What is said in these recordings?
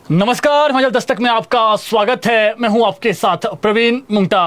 नमस्कार, हिमाचल दस्तक में आपका स्वागत है। मैं हूं आपके साथ प्रवीण मुंगटा।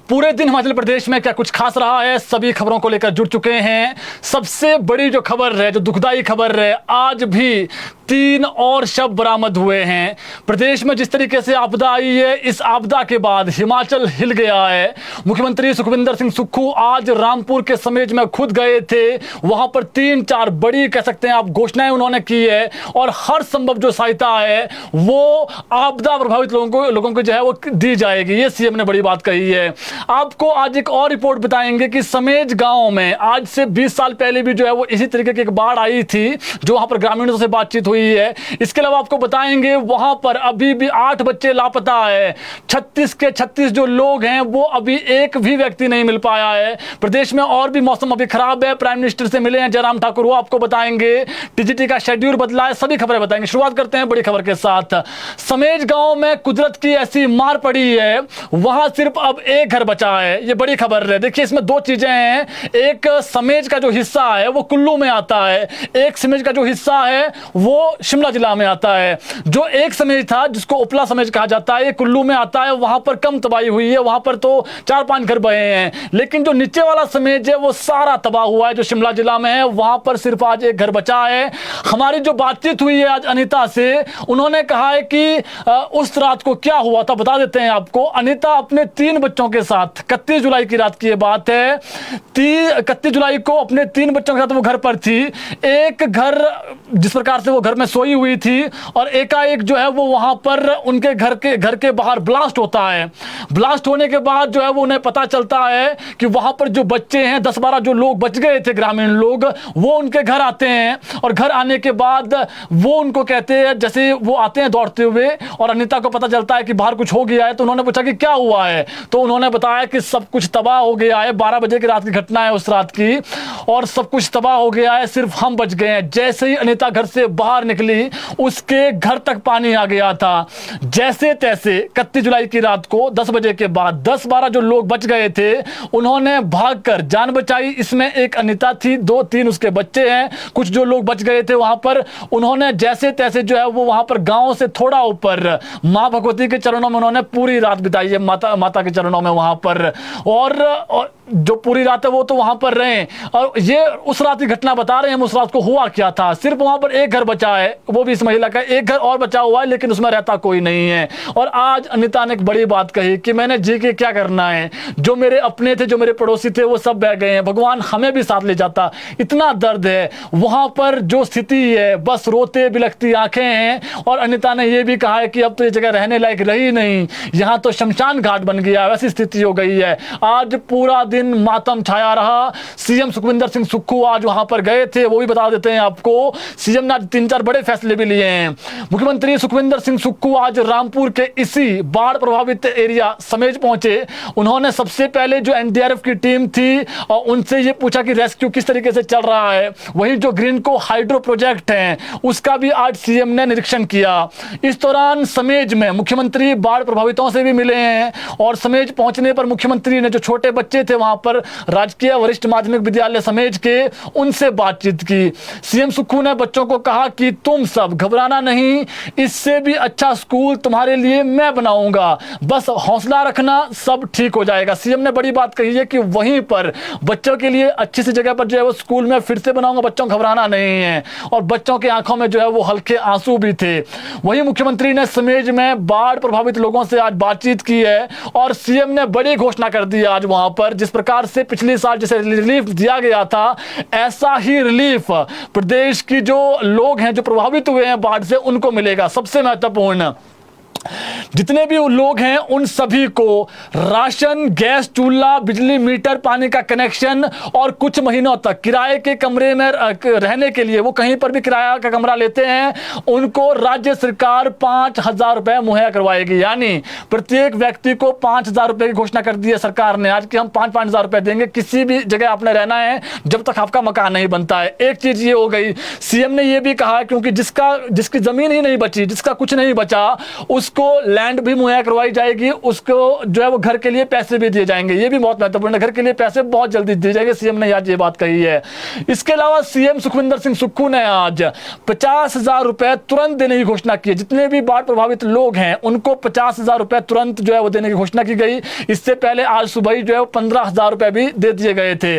पूरे दिन हिमाचल प्रदेश में क्या कुछ खास रहा है, सभी खबरों को लेकर जुड़ चुके हैं। सबसे बड़ी जो खबर है, जो दुखदाई खबर है, आज भी 3 और शव बरामद हुए हैं। प्रदेश में जिस तरीके से आपदा आई है, इस आपदा के बाद हिमाचल हिल गया है। मुख्यमंत्री सुखविंदर सिंह सुक्खू आज रामपुर के समेज में खुद गए थे। वहां पर 3-4 बड़ी कह सकते हैं आप घोषणाएं उन्होंने की है और हर संभव जो सहायता है वो आपदा प्रभावित लोगों को जो है वो दी जाएगी। ये सीएम ने बड़ी बात कही है। आपको आज एक और रिपोर्ट बताएंगे कि समेज गांव में आज से 20 साल पहले भी जो है वो इसी तरीके की एक बाढ़ आई थी, जो वहां पर ग्रामीणों से बातचीत हुई है। इसके अलावा आपको बताएंगे वहां पर अभी भी 8 बच्चे लापता है। 36 के 36 जो लोग हैं वो अभी एक भी व्यक्ति नहीं मिल पाया है। प्रदेश में और भी मौसम अभी खराब है। प्राइम मिनिस्टर से मिले हैं जयराम ठाकुर, वो आपको बताएंगे। टीजीटी का शेड्यूल बदला है, सभी खबरें बताएंगे। शुरुआत करते हैं बड़ी खबर के साथ। समेज गांव में कुदरत की ऐसी मार पड़ी है, वहां सिर्फ अब एक घर बचा है। ये बड़ी खबर है। देखिए, इसमें 2 चीजें हैं। एक समेज का जो हिस्सा है वो कुल्लू में आता है, एक समेज का जो हिस्सा है वो शिमला जिला में आता है। जो एक समेज था जिसको उपला समेज कहा जाता है, ये कुल्लू में आता है। वहां पर कम तबाही हुई है, वहां पर तो 4-5 घर बहे हैं। लेकिन जो नीचे वाला समेज है वो सारा तबाह हुआ है, जो शिमला जिला में है। वहां पर सिर्फ आज एक घर बचा है। हमारी जो बातचीत हुई है आज अनीता से, उन्होंने कहा है कि उस रात को क्या हुआ था बता देते हैं आपको। अनीता अपने 3 बच्चों के साथ, 31 जुलाई की रात की ये बात है, 31 जुलाई को अपने 3 बच्चों के साथ वो घर पर थी। एक घर जिस प्रकार से वो घर में सोई हुई थी और एकाएक जो है वो वहां पर उनके घर के बाहर ब्लास्ट होता है। ब्लास्ट होने के बाद जो है वो उन्हें पता चलता है कि वहां पर जो बच्चे हैं, 10-12 जो लोग बच गए थे ग्रामीण लोग, वो उनके घर आते हैं। और घर आने के बाद वो उनको कहते हैं, जैसे वो आते हैं दौड़ते हुए और अनीता को पता चलता है कि बाहर कुछ हो गया है, तो उन्होंने पूछा कि क्या हुआ है। तो उन्होंने बताया कि सब कुछ तबाह हो गया है। 12 बजे की रात की घटना है उस रात की, और सब कुछ तबाह हो गया है, सिर्फ हम बच गए हैं। जैसे ही अनीता घर से बाहर निकली, उसके घर तक पानी आ गया था। जैसे तैसे 31 जुलाई की रात को 10 बजे के बाद 10-12 जो लोग बच गए थे, उन्होंने भागकर जान बचाई। इसमें एक अनीता थी, 2-3 उसके बच्चे हैं। कुछ जो लोग बच गए थे वहां पर, उन्होंने जैसे तैसे जो है वो वहां पर गांव से थोड़ा ऊपर मां भगवती के चरणों में उन्होंने पूरी रात बिताई है, माता के चरणों में वहां पर। और जो पूरी रात है वो तो वहां पर रहे। और ये उस रात की घटना बता रहे हैं, हम उस रात को हुआ क्या था। सिर्फ वहां पर एक घर बचा है, वो भी इस महिला का। एक घर और बचा हुआ है लेकिन उसमें रहता कोई नहीं है। और आज अनीता ने एक बड़ी बात कही कि मैंने जी के क्या करना है, जो मेरे अपने थे, जो मेरे पड़ोसी थे, वो सब बह गए हैं, भगवान हमें भी साथ ले जाता। इतना दर्द है वहां पर, जो स्थिति है, बस रोते बिलखती आंखें हैं। और अनीता ने यह भी कहा है कि अब तो ये जगह रहने लायक रही नहीं, यहां तो शमशान घाट बन गया, वैसी स्थिति हो गई है। आज पूरा दिन मातम छाया रहा। सीएम सुखविंदर सिंह सुक्खू आज वहां पर गए थे, वो भी बता देते हैं आपको। सीएम ने 3-4 बड़े फैसले भी लिए हैं। मुख्यमंत्री सुखविंदर सिंह सुक्खू आज रामपुर के इसी बाढ़ प्रभावित एरिया समेज पहुंचे। उन्होंने सबसे पहले जो एनडीआरएफ की टीम थी और उनसे ये पूछा कि रेस्क्यू किस तरीके से चल रहा है। वहीं जो ग्रीनको हाइड्रो प्रोजेक्ट है उसका भी आज सीएम ने निरीक्षण किया। इस दौरान समेज में मुख्यमंत्री बाढ़ प्रभावितों से भी मिले हैं और समेज पहुंचने पर मुख्यमंत्री ने जो छोटे बच्चे थे वहां पर राजकीय वरिष्ठ माध्यमिक विद्यालय समेज के, उनसे बातचीत की। सीएम सुक्खू ने बच्चों को कहा कि तुम सब घबराना नहीं, इससे भी अच्छा स्कूल तुम्हारे लिए मैं बनाऊंगा, बस हौसला रखना, सब ठीक हो जाएगा। सीएम ने बड़ी बात कही है कि वहीं पर बच्चों के लिए अच्छी सी जगह पर जो है वो स्कूल में फिर से बनाऊंगा, बच्चों घबराना नहीं है। और बच्चों की आंखों में जो है वो हल्के आंसू भी थे। वहीं मुख्यमंत्री ने समेज में बाढ़ प्रभावित लोगों से आज बातचीत की है और सीएम ने बड़ी घोषणा कर दी आज वहां पर। जिस प्रकार से पिछले साल जैसे रिलीफ दिया गया था, ऐसा ही रिलीफ प्रदेश की जो लोग हैं जो प्रभावित हुए हैं बाढ़ से, उनको मिलेगा। सबसे महत्वपूर्ण, जितने भी लोग हैं उन सभी को राशन, गैस चूल्हा, बिजली मीटर, पानी का कनेक्शन और कुछ महीनों तक किराए के कमरे में रहने के लिए, वो कहीं पर भी किराया का कमरा लेते हैं, उनको राज्य सरकार 5,000 रुपए मुहैया करवाएगी। यानी प्रत्येक व्यक्ति को 5,000 रुपए की घोषणा कर दी है सरकार ने आज कि हम 5,000 रुपए देंगे, किसी भी जगह आपने रहना है जब तक आपका मकान नहीं बनता है। एक चीज ये हो गई। सीएम ने यह भी कहा क्योंकि जिसकी जमीन ही नहीं बची, जिसका कुछ नहीं बचा, उस उसको लैंड भी मुहैया करवाई जाएगी, उसको जो है वो घर के लिए पैसे भी दिए जाएंगे। ये भी बहुत महत्वपूर्ण है, घर के लिए पैसे बहुत जल्दी दिए जाएंगे, सीएम ने आज ये बात कही है। इसके अलावा सीएम सुखविंदर सिंह सुक्खू ने आज 50,000 रुपए तुरंत देने की घोषणा की है। जितने भी बाढ़ प्रभावित लोग हैं उनको 50,000 रुपए तुरंत जो है वो देने की घोषणा की गई। इससे पहले आज सुबह ही जो है वो 15,000 रुपए भी दे दिए गए थे।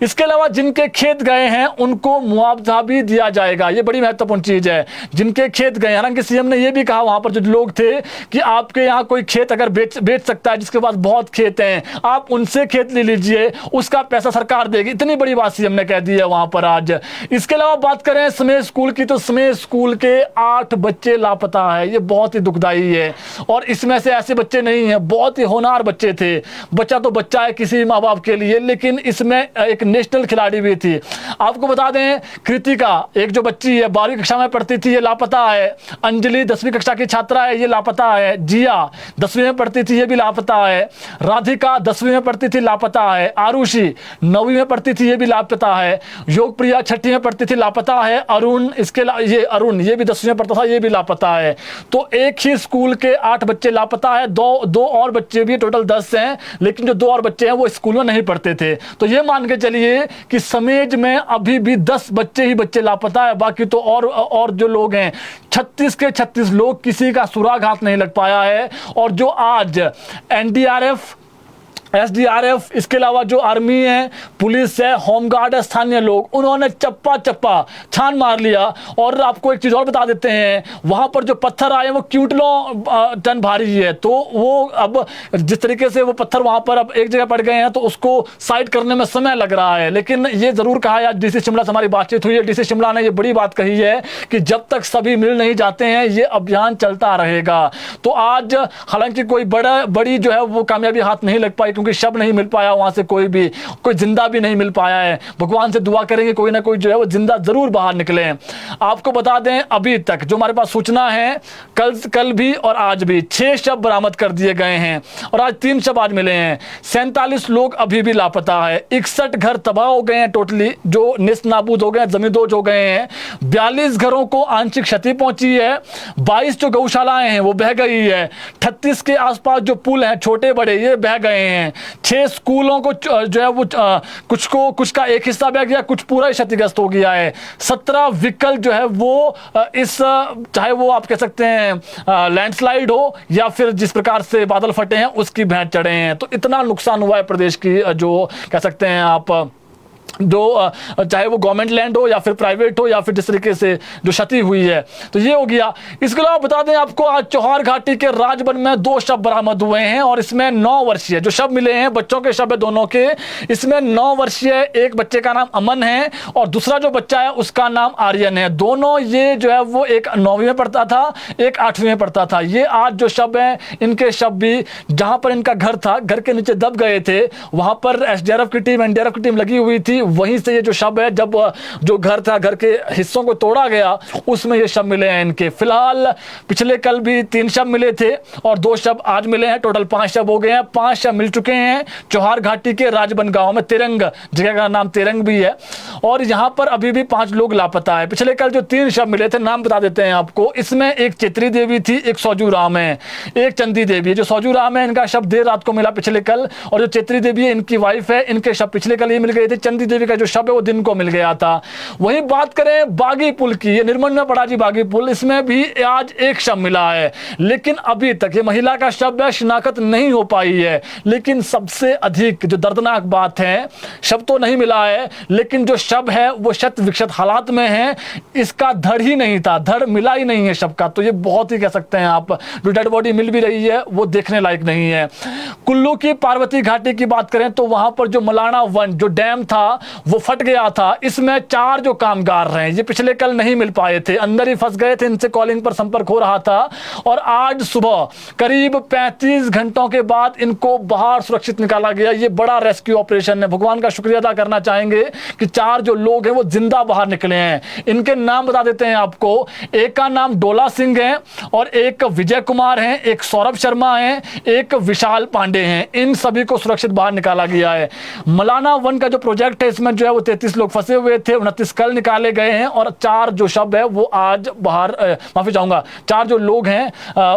इसके अलावा जिनके खेत गए हैं उनको मुआवजा भी दिया जाएगा, ये बड़ी महत्वपूर्ण चीज है। जिनके खेत गए, हालांकि सीएम ने यह भी कहा वहां पर जो लोग थे कि आपके यहाँ कोई खेत अगर बेच सकता है, जिसके पास बहुत खेत हैं, आप उनसे खेत ले लीजिए, उसका पैसा सरकार देगी। इतनी बड़ी बात सीएम ने कह दी है वहां पर आज। इसके अलावा बात करें स्मेर स्कूल की, तो स्मेर स्कूल के 8 बच्चे लापता है। ये बहुत ही दुखदाई है और इसमें से ऐसे बच्चे नहीं हैं, बहुत ही होनहार बच्चे थे। बच्चा तो बच्चा है किसी माँ बाप के लिए, लेकिन इसमें एक नेशनल खिलाड़ी भी थी। आपको बता दें, कृतिका एक जो बच्ची है 12वीं कक्षा में पढ़ती थी, ये लापता है। अंजलि 10वीं कक्षा की छात्रा है, ये लापता है। जिया 10वीं में पढ़ती थी, ये भी लापता है। राधिका 10वीं में पढ़ती थी, लापता है। आरुषि 9वीं में पढ़ती थी, ये भी लापता है। योगप्रिया 6वीं में पढ़ती थी, लापता है। अरुण अरुण ये भी 10वीं में पढ़ता था, ये भी लापता है। तो एक ही स्कूल के 8 बच्चे लापता है। दो और बच्चे भी, टोटल 10 हैं, लेकिन जो 2 और बच्चे हैं वो स्कूल में नहीं पढ़ते थे। तो ये मान के चलिए कि समेज में अभी भी 10 बच्चे ही बच्चे लापता है, बाकी तो और जो लोग हैं 36 के 36 लोग, किसी का सुराग हाथ नहीं लग पाया है। और जो आज एनडीआरएफ, एसडीआरएफ, इसके अलावा जो आर्मी है, पुलिस है, होमगार्ड है, स्थानीय लोग, उन्होंने चप्पा छान मार लिया। और आपको एक चीज और बता देते हैं, वहां पर जो पत्थर आए वो क्विंटलों टन भारी है। तो वो अब जिस तरीके से वो पत्थर वहां पर अब एक जगह पड़ गए हैं, तो उसको साइड करने में समय लग रहा है। लेकिन ये जरूर कहा है, आज डीसी शिमला से हमारी बातचीत हुई है, डीसी शिमला ने ये बड़ी बात कही है कि जब तक सभी मिल नहीं जाते हैं ये अभियान चलता रहेगा। तो आज हालांकि कोई बड़ी जो है वो कामयाबी हाथ नहीं लग पाई, क्योंकि शव नहीं मिल पाया वहां से, कोई जिंदा भी नहीं मिल पाया है। भगवान से दुआ करेंगे कोई ना कोई जो है वो जिंदा जरूर बाहर निकले। आपको बता दें, अभी तक जो हमारे पास सूचना है, कल भी और आज भी 6 शव बरामद कर दिए गए हैं और आज 3 शव आज मिले हैं। 47 लोग अभी भी लापता है। 61 घर तबाह हो गए हैं, टोटली जो नेस्त नाबूद हो गए, जमींदोज हो गए हैं। 42 घरों को आंशिक क्षति पहुंची है। 22 जो गौशालाएं हैं वो बह गई है। 38 के आसपास जो पुल हैं छोटे बड़े, ये बह गए हैं। 6 स्कूलों को जो है वो कुछ का एक हिस्सा बह गया, कुछ पूरा क्षतिग्रस्त हो गया है। 17 व्हीकल जो है वो चाहे वो आप कह सकते हैं लैंडस्लाइड हो या फिर जिस प्रकार से बादल फटे हैं उसकी भेंट चढ़े हैं। तो इतना नुकसान हुआ है प्रदेश की, जो कह सकते हैं आप, जो चाहे वो गवर्नमेंट लैंड हो या फिर प्राइवेट हो या फिर जिस तरीके से जो क्षति हुई है। तो ये हो गया। इसके अलावा बता दें आपको, आज चौहार घाटी के राजबन में 2 शव बरामद हुए हैं और इसमें 9 वर्षीय जो शव मिले हैं, बच्चों के शव है दोनों के। इसमें 9 वर्षीय एक बच्चे का नाम अमन है और दूसरा जो बच्चा है उसका नाम आर्यन है। दोनों ये जो है वो एक 9वीं में पढ़ता था, एक 8वीं में पढ़ता था। ये आज जो शव है, इनके शव भी जहां पर इनका घर था, घर के नीचे दब गए थे, वहां पर एसडीआरएफ की टीम, एनडीआरएफ की टीम लगी हुई थी। वहीं से ये जो शव है, जब जो घर था, घर के हिस्सों को तोड़ा गया, उसमें ये शव मिले हैं इनके। फिलहाल पिछले कल भी 3 शव मिले थे और 2 शव आज मिले हैं, टोटल 5 शव हो गए हैं। 5 शव मिल चुके हैं चौहार घाटी के राजबन गांव में। तेरंग जगह का नाम तेरंग भी है और यहां पर अभी भी 5 लोग लापता है। पिछले कल जो 3 शव मिले थे, नाम बता देते हैं आपको। इसमें एक चेत्री देवी थी, एक सौजू राम है, एक चंदी देवी है। जो सौजू राम है, इनका शव देर रात को मिला पिछले कल, और जो चेत्री देवी है इनकी वाइफ है, इनके शव पिछले कल ही मिल गए थे। चंदी देवी का जो शव है वो दिन को मिल गया था। वहीं बात करें बागी पुल की, ये निर्मल में पड़ा जी बागी पुल, इसमें भी आज एक शव मिला है, लेकिन अभी तक ये महिला का शव है, शिनाख्त नहीं हो पाई है। लेकिन सबसे अधिक जो दर्दनाक बात है, शव तो नहीं मिला है, लेकिन जो शव है वो शत विक्षत हालात में है। इसका धड़ ही नहीं था, धड़ मिला ही नहीं है शव का। तो ये बहुत ही कह सकते हैं आप, जो डेड बॉडी मिल भी रही है वो देखने लायक नहीं है। कुल्लू की पार्वती घाटी की बात करें तो वहां पर जो मलाना 1 जो डैम था वो फट गया था। इसमें 4 जो कामगार रहे, ये पिछले कल नहीं मिल पाए थे, अंदर ही फंस गए थे, इनसे कॉलिंग पर संपर्क हो रहा था और आज सुबह करीब 35 घंटों के बाद इनको बाहर सुरक्षित निकाला गया। ये बड़ा रेस्क्यू ऑपरेशन है। भगवान का शुक्रिया अदा करना चाहेंगे कि 4 जो लोग हैं वो जिंदा बाहर निकले हैं। इनके नाम बता देते हैं आपको। एक का नाम डोला सिंह है और एक विजय कुमार है, एक सौरभ शर्मा है, एक विशाल पांडे हैं। इन सभी को सुरक्षित बाहर निकाला गया है। मलाना 1 का जो प्रोजेक्ट इसमें जो है वो 33 लोग फंसे हुए थे, 29 कल निकाले गए हैं और 4 जो शव है वो आज बाहर, माफी चाहूंगा, 4 जो लोग हैं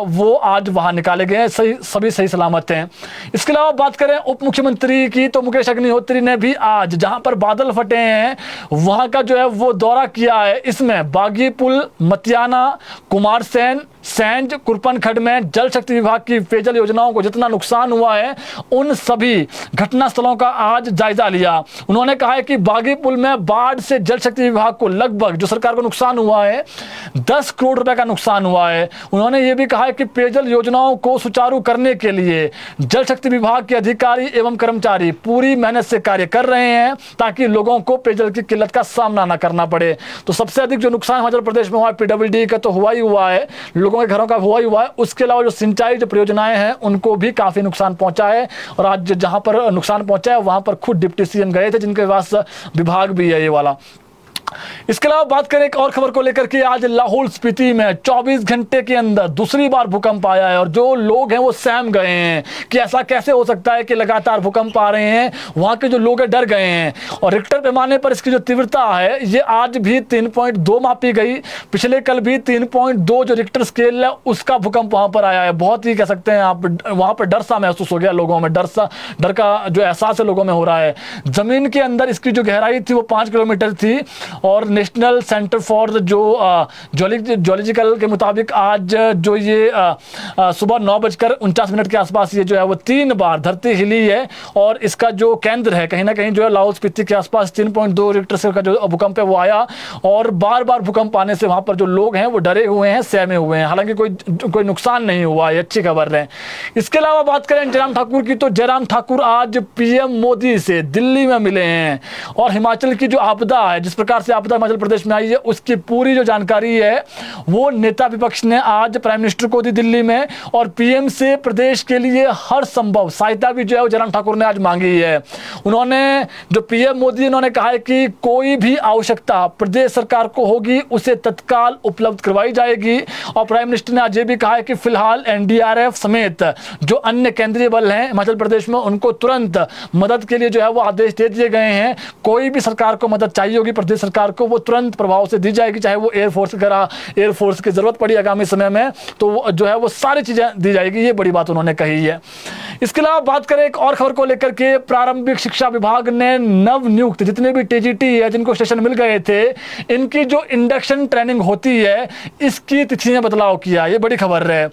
वो आज बाहर निकाले गए हैं, सभी सही सलामत हैं। इसके अलावा बात करें उप मुख्यमंत्री की, तो मुकेश अग्निहोत्री ने भी आज जहां पर बादल फटे हैं वहां का जो है वो दौरा किया है। इसमें बागी पुल, मतियाना, कुमारसैन, सैंज, कुरपनखड़ में जल शक्ति विभाग की पेयजल योजनाओं को जितना नुकसान हुआ है उन सभी घटना स्थलों का आज जायजा लिया। उन्होंने कहा है कि बागी पुल में बाढ़ से जल शक्ति विभाग को लगभग जो सरकार को नुकसान हुआ है 10 करोड़ रुपए का नुकसान हुआ है। उन्होंने ये भी कहा है कि पेयजल योजनाओं को सुचारू करने के लिए जल शक्ति विभाग के अधिकारी एवं कर्मचारी पूरी मेहनत से कार्य कर रहे हैं ताकि लोगों को पेयजल की किल्लत का सामना न करना पड़े। तो सबसे अधिक जो नुकसान हिमाचल प्रदेश में हुआ है पीडब्ल्यूडी का तो हुआ ही हुआ है, लोगों के घरों का हुआ ही हुआ है। उसके अलावा जो सिंचाई जो परियोजनाएं हैं उनको भी काफी नुकसान पहुंचा है और आज जहां पर नुकसान पहुंचा है वहां पर खुद डिप्टी सीएम गए थे, जिनके पास विभाग भी है ये वाला। इसके अलावा बात करें एक और खबर को लेकर के, आज लाहौल स्पीति में 24 घंटे के अंदर दूसरी बार भूकंप आया है और जो लोग हैं वो सहम गए हैं कि ऐसा कैसे हो सकता है कि लगातार भूकंप आ रहे हैं। वहां के जो लोग हैं डर गए हैं और रिक्टर पैमाने पर इसकी जो तीव्रता है ये आज भी 3.2 मापी गई। पिछले कल भी 3.2 जो रिक्टर स्केल है उसका भूकंप वहां पर आया है। बहुत ही कह सकते हैं आप वहां पर डर सा महसूस हो गया लोगों में, डर का जो एहसास है लोगों में हो रहा है। जमीन के अंदर इसकी जो गहराई थी वो 5 किलोमीटर थी और नेशनल सेंटर फॉर जो जियोलॉजिकल के मुताबिक आज जो ये सुबह 9:49 के आसपास ये जो है वो 3 बार धरती हिली है और इसका जो केंद्र है कहीं ना कहीं जो है लाहौल स्पीति के आसपास 3.2 रिक्टर से का जो भूकंप है वो आया और बार बार भूकंप आने से वहां पर जो लोग हैं वो डरे हुए हैं, सहमे हुए हैं। हालांकि कोई नुकसान नहीं हुआ, ये अच्छी खबर है। इसके अलावा बात करें जयराम ठाकुर की, तो जयराम ठाकुर आज पीएम मोदी से दिल्ली में मिले हैं और हिमाचल की जो आपदा है, जिस प्रकार से आपदा हिमाचल प्रदेश में आई है, उसकी पूरी जो जानकारी है वो नेता विपक्ष ने आज प्राइम मिनिस्टर को दी दिल्ली में और पीएम से प्रदेश के लिए हर संभव सहायता भी जो है वो जयराम ठाकुर ने आज मांगी है। उन्होंने जो पीएम मोदी उन्होंने कहा है कि कोई भी आवश्यकता प्रदेश सरकार को होगी उसे तत्काल उपलब्ध करवाई जाएगी और प्राइम मिनिस्टर ने आज ये भी कहा है कि फिलहाल एनडीआरएफ समेत जो अन्य केंद्रीय बल हैं हिमाचल प्रदेश में उनको तुरंत मदद के लिए जो है वो आदेश दे दिए गए हैं। कोई भी सरकार को मदद चाहिए होगी प्रदेश सरकार को वो तुरंत प्रभाव से दी जाएगी, चाहे वो एयरफोर्स की जरूरत पड़ी आगामी समय में तो जो है वो सारी चीजें दी जाएगी। ये बड़ी बात उन्होंने कही है। इसके अलावा बात करें एक और खबर को लेकर के, प्रारंभिक शिक्षा विभाग ने नव नियुक्त जितने भी टीजीटी है जिनको स्टेशन मिल गए थे इनकी जो इंडक्शन ट्रेनिंग होती है इसकी तिथि में बदलाव किया। ये बड़ी खबर है।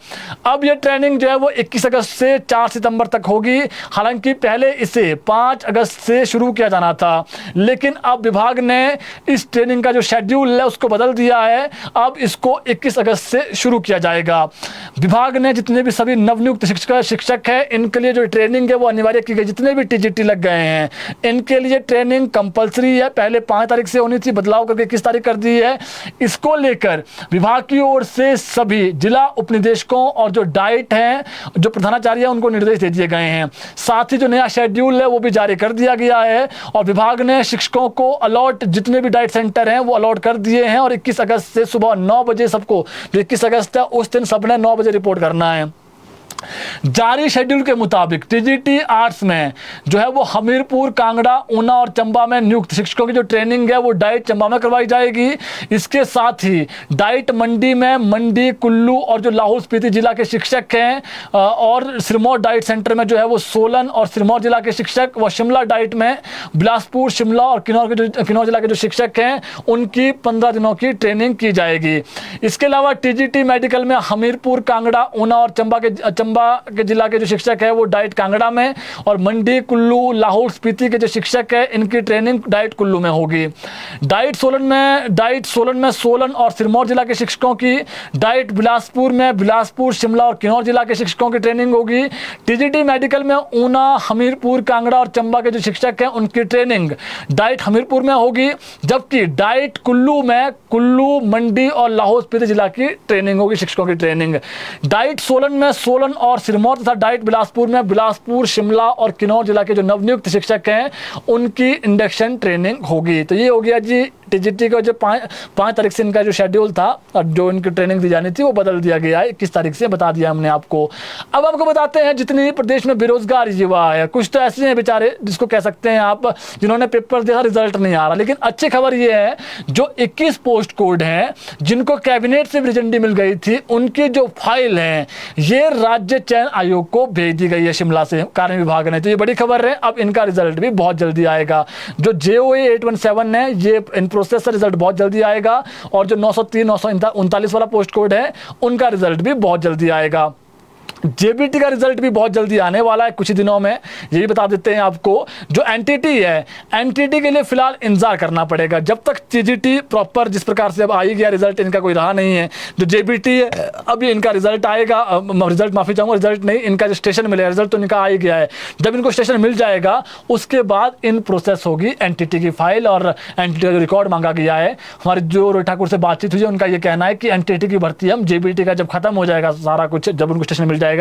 अब ये ट्रेनिंग जो है वो 21 अगस्त से 4 सितंबर तक होगी। हालांकि पहले इसे 5 अगस्त से शुरू किया जाना था लेकिन अब विभाग ने इस ट्रेनिंग का जो शेड्यूल है उसको बदल दिया है। अब इसको 21 अगस्त से शुरू किया जाएगा। विभाग ने जितने भी सभी नवनियुक्त शिक्षक है इनके लिए जो ट्रेनिंग है वो अनिवार्य की गई। जितने भी टीजीटी लग गए हैं इनके लिए ट्रेनिंग कंपलसरी है। पहले 5 तारीख से होनी थी, बदलाव करके 21 तारीख कर दी है। इसको लेकर विभाग की ओर से सभी जिला उपनिदेशकों और जो डाइट हैं जो प्रधानाचार्य हैं उनको निर्देश दे दिए गए हैं। साथ ही जो नया शेड्यूल है वो भी जारी कर दिया गया है और विभाग ने शिक्षकों को अलॉट जितने भी डाइट सेंटर हैं वो अलॉट कर दिए हैं और 21 अगस्त से सुबह 9 बजे सबको, जो 21 अगस्त है उस दिन सबने 9 बजे रिपोर्ट करना है। जारी शेड्यूल के मुताबिक टीजीटी आर्ट्स में जो है वो हमीरपुर, कांगड़ा, ऊना और चंबा में नियुक्त शिक्षकों की जो ट्रेनिंग है वो डाइट चंबा में करवाई जाएगी। इसके साथ ही डाइट मंडी में मंडी, कुल्लू और जो लाहौल स्पीति जिला के शिक्षक हैं और सिरमौर डाइट सेंटर में जो है वो सोलन और सिरमौर जिला के शिक्षक व शिमला डाइट में बिलासपुर, शिमला और किन्नौर जिला के जो शिक्षक हैं उनकी 15 दिनों की ट्रेनिंग की जाएगी। इसके अलावा टीजीटी मेडिकल में हमीरपुर, कांगड़ा, ऊना और चंबा के जिला के जो शिक्षक है वो डाइट कांगड़ा में और मंडी, कुल्लू, लाहौल स्पीति के जो शिक्षक है इनकी ट्रेनिंग डाइट कुल्लू में होगी। डाइट सोलन में सोलन और सिरमौर जिला के शिक्षकों की, डाइट बिलासपुर में बिलासपुर, शिमला और किन्नौर जिला के शिक्षकों की ट्रेनिंग होगी। टीजीटी मेडिकल में ऊना, हमीरपुर, कांगड़ा और चंबा के जो शिक्षक हैं उनकी ट्रेनिंग डाइट हमीरपुर में होगी, जबकि डाइट कुल्लू में कुल्लू, मंडी और लाहौल स्पीति जिला की ट्रेनिंग होगी शिक्षकों की ट्रेनिंग। डाइट सोलन में सोलन और सिरमौर तथा डाइट बिलासपुर में बिलासपुर, शिमला और किन्नौर जिला के जो नवनियुक्त शिक्षक हैं उनकी इंडक्शन ट्रेनिंग होगी। तो ये हो गया जी टीजीटी का जो 5 तारीख से इनका जो शेड्यूल था और जो इनकी ट्रेनिंग दी जानी थी वो बदल दिया गया है, 21 तारीख से बता दिया हमने आपको। अब आपको बताते हैं जितनी प्रदेश में बेरोजगार युवा है, कुछ तो ऐसे हैं बेचारे जिसको कह सकते हैं आप जिन्होंने पेपर दिया रिजल्ट नहीं आ रहा, लेकिन अच्छी खबर ये है जो 21 पोस्ट कोड हैं जिनको कैबिनेट से रिजेंडी मिल गई थी, उनकी जो फाइल है ये राज्य चयन आयोग को भेज दी गई है शिमला से कार्य विभाग ने। तो ये बड़ी खबर है, अब इनका रिजल्ट भी बहुत जल्दी आएगा। जो JOA 817 है ये इन प्रोसेस से रिजल्ट बहुत जल्दी आएगा, और जो 903 939 वाला पोस्ट कोड है उनका रिजल्ट भी बहुत जल्दी आएगा। JBT का रिजल्ट भी बहुत जल्दी आने वाला है कुछ ही दिनों में, यही बता देते हैं आपको। जो NTT है, NTT के लिए फिलहाल इंतजार करना पड़ेगा जब तक TGT प्रॉपर जिस प्रकार से अब आ ही गया रिजल्ट इनका कोई रहा नहीं है। जो JBT है अभी इनका रिजल्ट आएगा, रिजल्ट नहीं, इनका जो स्टेशन मिलेगा, रिजल्ट तो इनका आ ही गया है। जब इनको स्टेशन मिल जाएगा उसके बाद इन प्रोसेस होगी NTT की फाइल, और NTT का जो रिकॉर्ड मांगा गया है, हमारे जो रोहित ठाकुर से बातचीत हुई है उनका ये कहना है कि NTT की भर्ती हम JBT का जब खत्म हो जाएगा सारा कुछ, जब उनको स्टेशन मिल जाएगा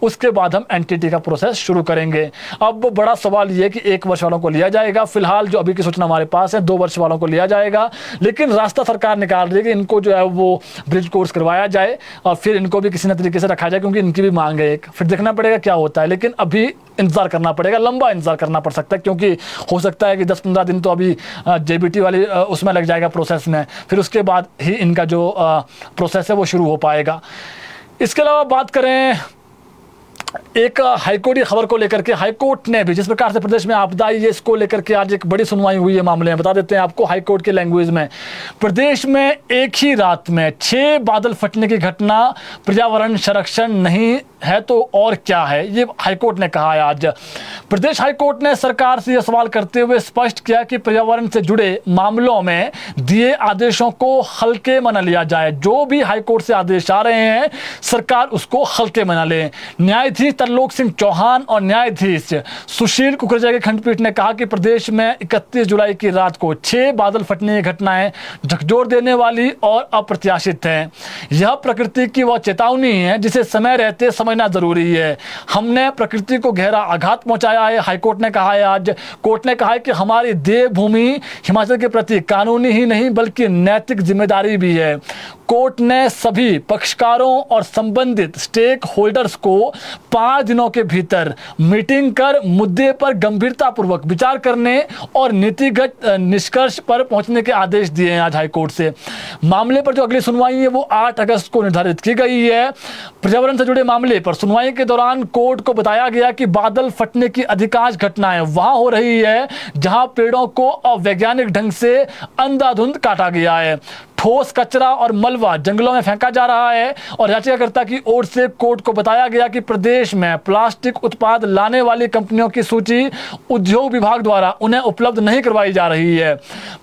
उसके बाद हम NTT का प्रोसेस शुरू करेंगे। अब बड़ा सवाल यह कि 1 वर्ष वालों को लिया जाएगा, फिलहाल जो अभी की सूचना हमारे पास है 2 वर्ष वालों को लिया जाएगा, लेकिन रास्ता सरकार निकाल रही है कि इनको जो है वो ब्रिज कोर्स करवाया जाए और फिर इनको भी किसी न तरीके से रखा जाए, क्योंकि इनकी भी मांग है एक, फिर देखना पड़ेगा क्या होता है। लेकिन अभी इंतजार करना पड़ेगा, लंबा इंतजार करना पड़ सकता है, क्योंकि हो सकता है कि 10-15 दिन तो अभी JBT वाली उसमें लग जाएगा प्रोसेस में, फिर उसके बाद ही इनका जो प्रोसेस है वो शुरू हो पाएगा। इसके अलावा बात करें एक हाईकोर्ट की खबर को लेकर के, हाईकोर्ट ने भी जिस प्रकार से प्रदेश में आपदा आई है इसको लेकर के आज एक बड़ी सुनवाई हुई है मामले में, बता देते हैं आपको हाईकोर्ट के लैंग्वेज में। प्रदेश में एक ही रात में 6 बादल फटने की घटना पर्यावरण संरक्षण नहीं है तो और क्या है, ये हाईकोर्ट ने कहा है आज। प्रदेश हाईकोर्ट ने सरकार से यह सवाल करते हुए स्पष्ट किया कि पर्यावरण से जुड़े मामलों में दिए आदेशों को हल्के में न लिया जाए। जो भी हाईकोर्ट से आदेश आ रहे हैं सरकार उसको हल्के में न ले। न्यायाधीश तरलोक सिंह चौहान और न्यायाधीश सुशील कुकरेजा की खंडपीठ ने कहा कि प्रदेश में 31 जुलाई की रात को 6 बादल फटने की घटनाएं झकझोर देने वाली और अप्रत्याशित हैं। यह प्रकृति की वह चेतावनी है जिसे समय रहते समझना जरूरी है। हमने प्रकृति को गहरा आघात पहुंचाया है, हाईकोर्ट ने कहा है आज। कोर्ट ने कहा है कि हमारी देवभूमि हिमाचल के प्रति कानूनी ही नहीं बल्कि नैतिक जिम्मेदारी भी है। कोर्ट ने सभी पक्षकारों और संबंधित स्टेक होल्डर्स को 5 दिनों के भीतर मीटिंग कर मुद्दे पर गंभीरतापूर्वक विचार करने और नीतिगत निष्कर्ष पर पहुंचने के आदेश दिए हैं आज हाईकोर्ट से। मामले पर जो अगली सुनवाई है वो 8 अगस्त को निर्धारित की गई है। पर्यावरण से जुड़े मामले पर सुनवाई के दौरान कोर्ट को बताया गया कि बादल फटने की अधिकांश घटनाएं वहां हो रही है जहां पेड़ों को अवैज्ञानिक ढंग से अंधाधुंध काटा गया है, ठोस कचरा और मलबा जंगलों में फेंका जा रहा है, और याचिकाकर्ता की ओर से कोर्ट को बताया गया कि प्रदेश में प्लास्टिक उत्पाद लाने वाली कंपनियों की सूची उद्योग विभाग द्वारा उन्हें उपलब्ध नहीं करवाई जा रही है।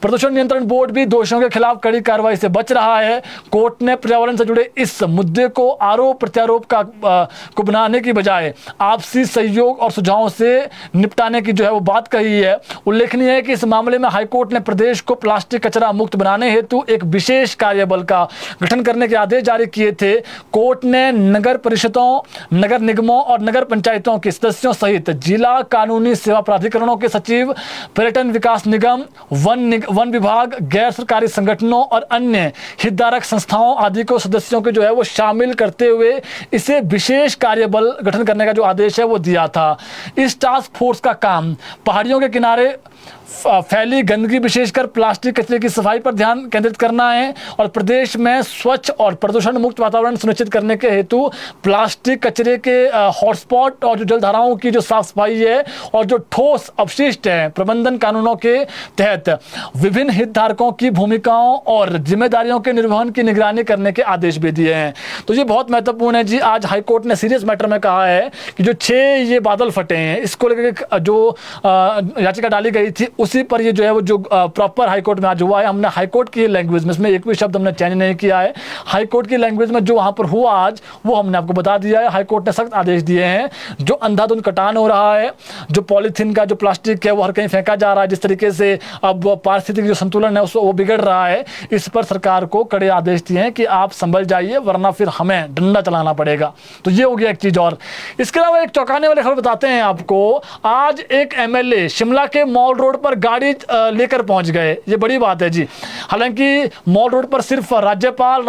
प्रदूषण नियंत्रण बोर्ड भी दोषियों के खिलाफ कड़ी कार्रवाई से बच रहा है। कोर्ट ने पर्यावरण से जुड़े इस मुद्दे को आरोप प्रत्यारोप को बनाने की बजाय आपसी सहयोग और सुझावों से निपटाने की जो है वो बात कही है। उल्लेखनीय है कि इस मामले में हाईकोर्ट ने प्रदेश को प्लास्टिक कचरा मुक्त बनाने हेतु एक विशेष कार्यबल का गठन करने के आदेश जारी किए थे। कोर्ट ने नगर परिषदों, नगर निगमों और नगर पंचायतों के सदस्यों सहित जिला कानूनी सेवा प्राधिकरणों के सचिव, पर्यटन विकास निगम, वन विभाग, गैर सरकारी संगठनों और अन्य हितधारक संस्थाओं आदि को सदस्यों के जो है वो शामिल करते हुए इसे विशेष कार्यबल गठन करने का जो आदेश है वो दिया था। इस टास्क फोर्स का काम पहाड़ियों के किनारे फैली गंदगी विशेषकर प्लास्टिक कचरे की सफाई पर ध्यान केंद्रित करना है और प्रदेश में स्वच्छ और प्रदूषण मुक्त वातावरण सुनिश्चित करने के हेतु प्लास्टिक कचरे के हॉटस्पॉट और जो जलधाराओं की जो साफ सफाई है और जो ठोस अपशिष्ट है प्रबंधन कानूनों के तहत विभिन्न हितधारकों की भूमिकाओं और जिम्मेदारियों के निर्वहन की निगरानी करने के आदेश भी दिए हैं। तो ये बहुत महत्वपूर्ण है जी। आज हाईकोर्ट ने सीरियस मैटर में कहा है कि जो 6 ये बादल फटे हैं इसको लेकर जो याचिका डाली गई थी उसी पर ये जो है वो जो प्रॉपर हाईकोर्ट में आज हुआ है। हमने हाईकोर्ट की लैंग्वेज में, इसमें एक भी शब्द हमने चेंज नहीं किया है, हाईकोर्ट की लैंग्वेज में जो वहां पर हुआ आज वो हमने आपको बता दिया है। हाईकोर्ट ने सख्त आदेश दिए हैं। जो अंधाधुंध कटान हो रहा है, जो पॉलीथीन का जो प्लास्टिक है वो हर कहीं फेंका जा रहा है, जिस तरीके से अब पारिस्थितिक जो संतुलन है वो बिगड़ रहा है, इस पर सरकार को कड़े आदेश दिए हैं कि आप संभल जाइए वरना फिर हमें डंडा चलाना पड़ेगा। तो ये हो गया एक चीज। और इसके अलावा एक चौंकाने वाली खबर बताते हैं आपको। आज एक एमएलए शिमला के मॉल रोड पर गाड़ी लेकर पहुंच गए। ये बड़ी बात है जी। हालांकि मॉल रोड पर सिर्फ राज्यपाल,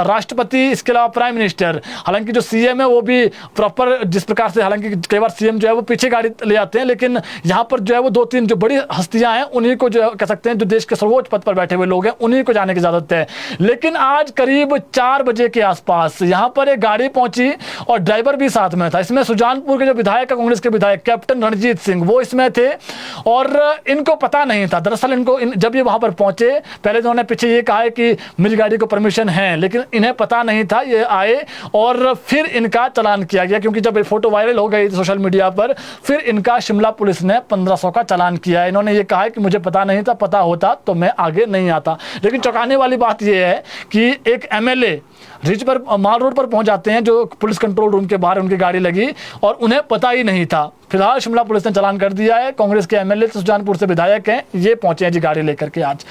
राष्ट्रपति, इसके अलावा प्राइम मिनिस्टर, हालांकि जो सीएम है वो भी प्रॉपर जिस प्रकार से, हालांकि कई बार सीएम जो है वो पीछे गाड़ी ले आते हैं, लेकिन यहाँ पर जो है वो 2-3 जो बड़ी हस्तियां हैं उन्हीं को जो कह सकते हैं, जो देश के सर्वोच्च पद पर बैठे हुए लोग हैं उन्हीं को जाने की इजाजत है। लेकिन आज करीब 4 बजे के आसपास यहाँ पर एक गाड़ी पहुंची और ड्राइवर भी साथ में था। इसमें सुजानपुर के जो विधायक, कांग्रेस के विधायक कैप्टन रणजीत सिंह, वो इसमें थे और इनको पता नहीं था। दरअसल इनको जब ये वहां पर पहुंचे, पहले उन्होंने पीछे ये कहा है कि मेरी गाड़ी को परमिशन है, लेकिन इन्हें पता नहीं था। ये आए और फिर इनका चालान किया गया, क्योंकि जब ये फोटो वायरल हो गई सोशल मीडिया पर, फिर इनका शिमला पुलिस ने 1500 का चालान किया है। इन्होंने ये कहा है कि मुझे पता नहीं था, पता होता तो मैं आगे नहीं आता। लेकिन चौंकाने वाली बात यह है कि एक एमएलए रिज पर, माल रोड पर पहुंच जाते हैं, जो पुलिस कंट्रोल रूम के बाहर उनकी गाड़ी लगी और उन्हें पता ही नहीं था। फिलहाल शिमला पुलिस ने चालान कर दिया है। कांग्रेस के एमएलए सुजानपुर से विधायक हैं, ये पहुंचे हैं जी गाड़ी लेकर के आज।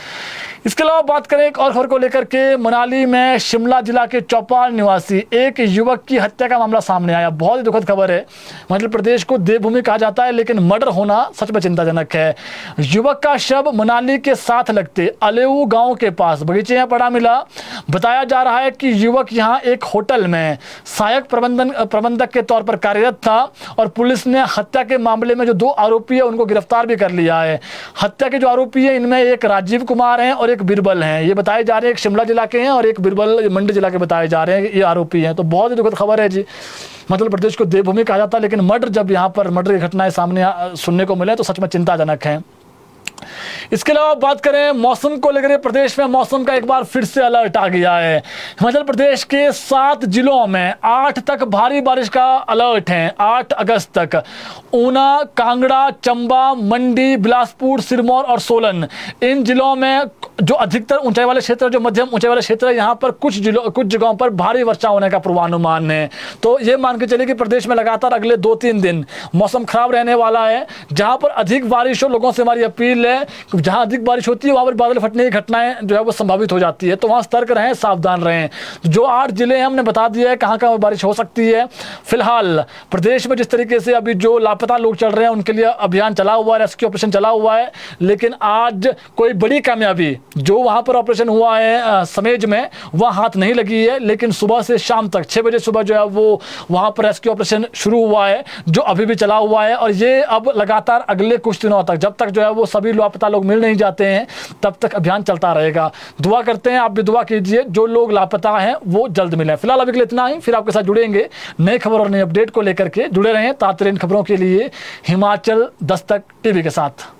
इसके अलावा बात करें एक और खबर को लेकर के, मनाली में शिमला जिला के चौपाल निवासी एक युवक की हत्या का मामला सामने आया। बहुत ही दुखद खबर है। मध्य प्रदेश को देवभूमि कहा जाता है, लेकिन मर्डर होना सच में चिंताजनक है। युवक का शव मनाली के साथ लगते अलेऊ गांव के पास बगीचे में पड़ा मिला। बताया जा रहा है कि युवक यहां एक होटल में सहायक प्रबंधक के तौर पर कार्यरत था और पुलिस ने हत्या के मामले में जो 2 आरोपी है उनको गिरफ्तार भी कर लिया है। हत्या के जो आरोपी है इनमें एक राजीव कुमार हैं और एक बिरबल हैं। ये बताए जा रहे हैं एक शिमला जिला के हैं और एक बिरबल मंडी जिला के बताए जा रहे हैं, ये आरोपी हैं। तो बहुत ही दुखद खबर है जी। मध्य प्रदेश को देवभूमि कहा जाता है, लेकिन मर्डर, जब यहाँ पर मर्डर की घटनाएं सामने सुनने को मिले तो सच में चिंताजनक है। इसके अलावा बात करें मौसम को लेकर, प्रदेश में मौसम का एक बार फिर से अलर्ट आ गया है। हिमाचल प्रदेश के 7 जिलों में 8 तक भारी बारिश का अलर्ट है। 8 अगस्त तक ऊना, कांगड़ा, चंबा, मंडी, बिलासपुर, सिरमौर और सोलन, इन जिलों में जो अधिकतर ऊंचाई वाले क्षेत्र, जो मध्यम ऊंचाई वाले क्षेत्र है, यहाँ पर कुछ जगहों पर भारी वर्षा होने का पूर्वानुमान है। तो ये मान के चलिए कि प्रदेश में लगातार अगले 2-3 दिन मौसम खराब रहने वाला है। जहां पर अधिक बारिश हो, लोगों से हमारी अपील है, जहां अधिक बारिश होती है वहां पर बादल फटने की घटनाएं जो है वो संभावित हो जाती है। तो वहां सतर्क रहें, सावधान रहें। जो 8 जिले हैं हमने बता दिया है कहां कहां बारिश हो सकती है। फिलहाल प्रदेश में जिस तरीके से अभी जो लापता लोग चल रहे हैं उनके लिए अभियान चला हुआ है, रेस्क्यू ऑपरेशन चला हुआ है, लेकिन आज कोई बड़ी कामयाबी जो वहां पर ऑपरेशन हुआ है समेज में, वह हाथ नहीं लगी है। लेकिन सुबह से शाम तक 6 बजे सुबह जो है वो वहां पर रेस्क्यू ऑपरेशन शुरू हुआ है, जो अभी भी चला हुआ है। और ये अब लगातार अगले कुछ दिनों तक, जब तक जो है वो सभी लापता लोग मिल नहीं जाते हैं, तब तक अभियान चलता रहेगा। दुआ करते हैं, आप भी दुआ कीजिए जो लोग लापता हैं वो जल्द मिले। फिलहाल अभी के लिए इतना ही, फिर आपके साथ जुड़ेंगे नई खबर और नई अपडेट को लेकर के। जुड़े रहें ताज़ा खबरों के लिए हिमाचल दस्तक टीवी के साथ।